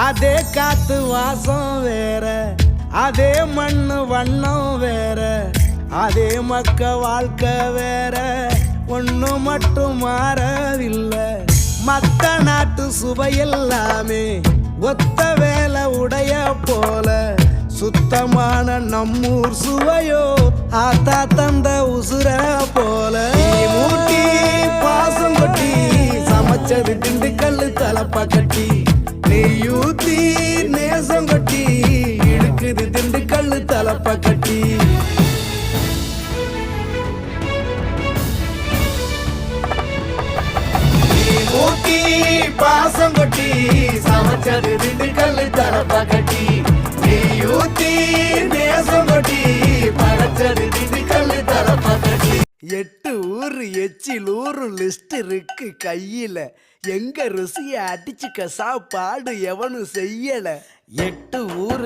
அதே காத்து வாசம் வேற, அதே மண்ணு வண்ணம் வேற, அதே மக்க வாழ்க்கை வேற, ஒண்ணு மட்டும் மாறவில்லை. மத்த நாட்டு சுவையெல்லாமே ஒத்த வேலை உடைய போல, சுத்தமான நம்மூர் சுவையோ ஆத்தா தந்த உசுர போல. மூட்டி பாசம் கொட்டி சமைச்சது திண்டுக்கல் தலப்பா கட்டி, நெய்யூத்தி நேசம் கொட்டி இழுக்குது திண்டுக்கல் தலப்பா கட்டி. மூட்டி பாசம் கொட்டி சமைச்சது திண்டுக்கல் தலப்பா கட்டி, நெய்யூத்தி நேசம் கொட்டி படைச்சது திண்டுக்கல் தலப்பா கட்டி. 8 ஊரு எச்சில் ஊரு லிஸ்ட் இருக்கு கையில, எங்க ருசிய அடிச்சுக்க சாப்பாடு எவனும் செய்யல. 8 ஊரு